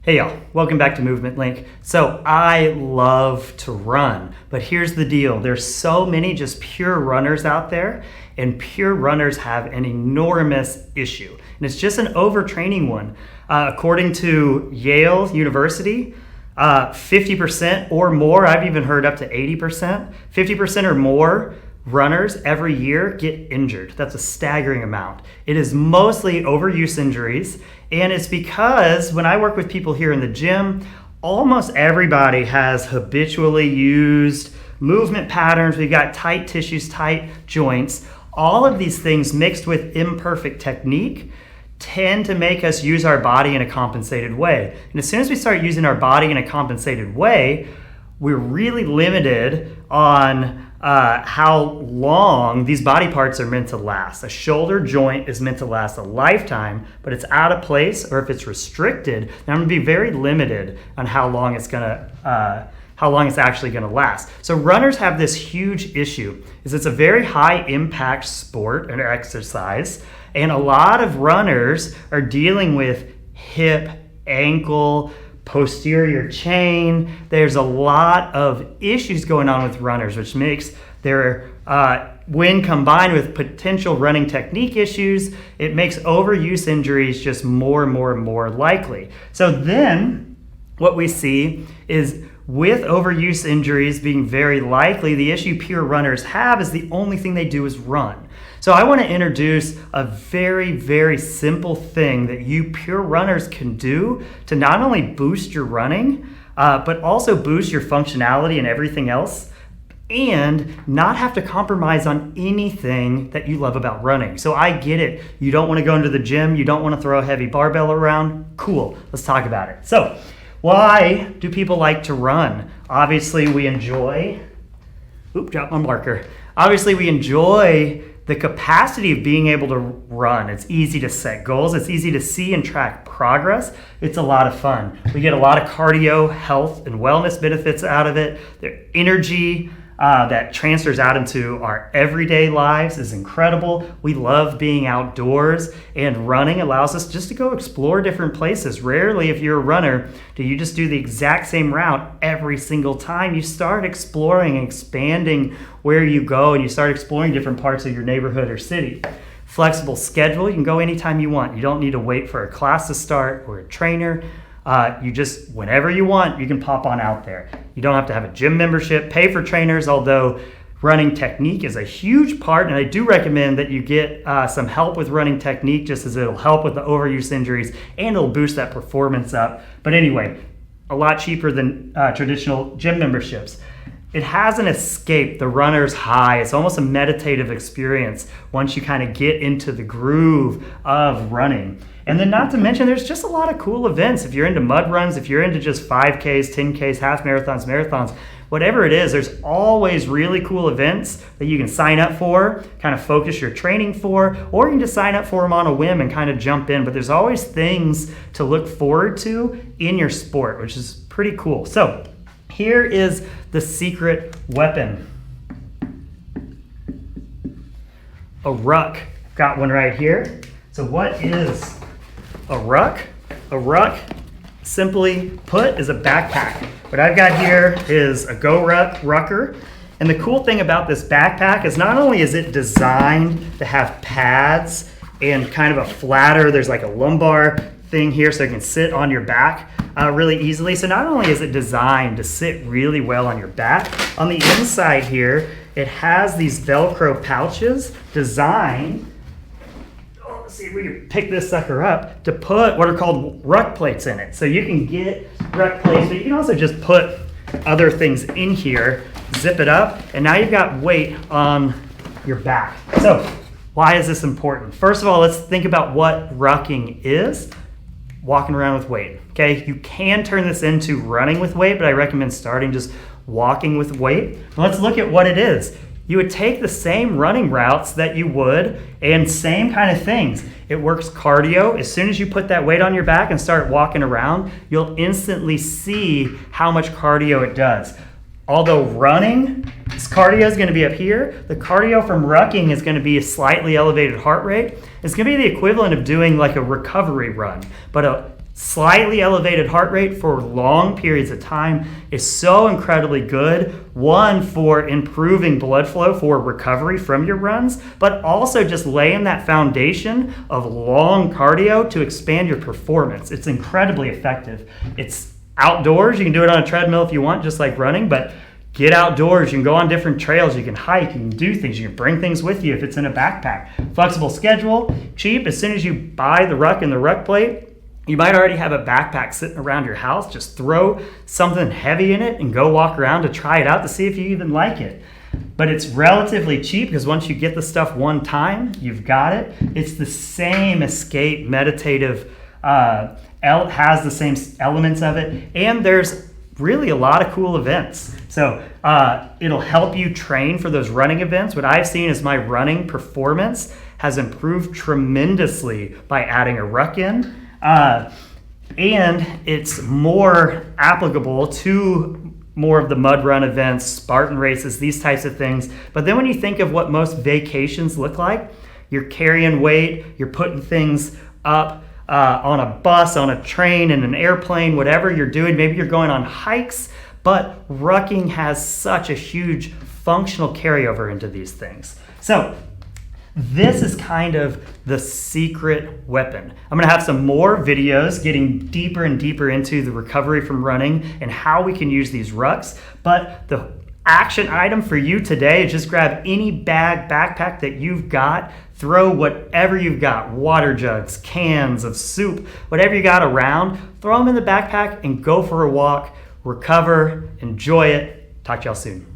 Hey y'all, welcome back to Movement Link. So I love to run, but here's the deal. There's so many just pure runners out there, and pure runners have an enormous issue. And it's just an overtraining one. According to Yale University, 50% or more, I've even heard up to 80%, 50% or more runners every year get injured. That's a staggering amount. It is mostly overuse injuries, and it's because when I work with people here in the gym, almost everybody has habitually used movement patterns. We've got tight tissues, tight joints. All of these things mixed with imperfect technique tend to make us use our body in a compensated way. And as soon as we start using our body in a compensated way, we're really limited on how long these body parts are meant to last. A shoulder joint is meant to last a lifetime, but it's out of place, or if it's restricted, then I'm gonna be very limited on how long it's actually gonna last. So runners have this huge issue, is it's a very high impact sport and exercise, and a lot of runners are dealing with hip, ankle, posterior chain. There's a lot of issues going on with runners, which makes their, when combined with potential running technique issues, it makes overuse injuries just more and more likely. So then what we see is with overuse injuries being very likely, the issue pure runners have is the only thing they do is run. So I want to introduce a very simple thing that you pure runners can do to not only boost your running, but also boost your functionality and everything else, and not have to compromise on anything that you love about running. So I get it. You don't want to go into the gym. You don't want to throw a heavy barbell around. Cool. Let's talk about it. So why do people like to run? Obviously we enjoy, dropped my marker. Obviously we enjoy the capacity of being able to run. It's easy to set goals. It's easy to see and track progress. It's a lot of fun. We get a lot of cardio, health, and wellness benefits out of it. The energy that transfers out into our everyday lives is incredible. We love being outdoors, and running allows us just to go explore different places. Rarely, if you're a runner, do you just do the exact same route every single time. You start exploring and expanding where you go, and you start exploring different parts of your neighborhood or city. Flexible schedule, you can go anytime you want. You don't need to wait for a class to start or a trainer. You just, whenever you want, you can pop on out there. You don't have to have a gym membership, pay for trainers, although running technique is a huge part, and I do recommend that you get some help with running technique, just as it'll help with the overuse injuries and it'll boost that performance up. But anyway, a lot cheaper than traditional gym memberships. It has an escape, the runner's high. It's almost a meditative experience once you kind of get into the groove of running. And then not to mention, there's just a lot of cool events. If you're into mud runs, if you're into just 5Ks, 10Ks, half marathons, whatever it is, there's always really cool events that you can sign up for, kind of focus your training for, or you can just sign up for them on a whim and kind of jump in. But there's always things to look forward to in your sport, which is pretty cool. So here is the secret weapon. A ruck. Got one right here. So what is a ruck? A ruck, simply put, is a backpack. What I've got here is a Rucker. And the cool thing about this backpack is not only is it designed to have pads and kind of a flatter, there's like a lumbar thing here so it can sit on your back really easily. So not only is it designed to sit really well on your back, on the inside here, it has these Velcro pouches designed, let's see if we can pick this sucker up, to put what are called ruck plates in it. So you can get ruck plates, but you can also just put other things in here, zip it up, and now you've got weight on your back. So why is this important? First of all, let's think about what rucking is. Walking around with weight, okay? You can turn this into running with weight, but I recommend starting just walking with weight. Let's look at what it is. You would take the same running routes that you would and same kind of things. It works cardio. As soon as you put that weight on your back and start walking around, you'll instantly see how much cardio it does. Although running, this cardio is going to be up here. The cardio from rucking is going to be a slightly elevated heart rate. It's going to be the equivalent of doing like a recovery run, but slightly elevated heart rate for long periods of time is so incredibly good. One, for improving blood flow for recovery from your runs, but also just laying that foundation of long cardio to expand your performance. It's incredibly effective. It's outdoors. You can do it on a treadmill if you want, just like running, but get outdoors. You can go on different trails. You can hike. You can do things. You can bring things with you if it's in a backpack. Flexible schedule, cheap. As soon as you buy the Ruck and the Ruck plate, you might already have a backpack sitting around your house. Just throw something heavy in it and go walk around to try it out to see if you even like it. But it's relatively cheap because once you get the stuff one time, you've got it. It's the same escape meditative, has the same elements of it, and there's really a lot of cool events. So it'll help you train for those running events. What I've seen is my running performance has improved tremendously by adding a Ruck in. And it's more applicable to more of the mud run events, Spartan races, these types of things. But then when you think of what most vacations look like, you're carrying weight, you're putting things up on a bus, on a train, in an airplane, whatever you're doing. Maybe you're going on hikes, but rucking has such a huge functional carryover into these things. So this is kind of the secret weapon. I'm gonna have some more videos getting deeper and deeper into the recovery from running and how we can use these rucks. But the action item for you today is just grab any bag, backpack that you've got, throw whatever you've got, water jugs, cans of soup, whatever you got around, throw them in the backpack and go for a walk, recover, enjoy it. Talk to y'all soon.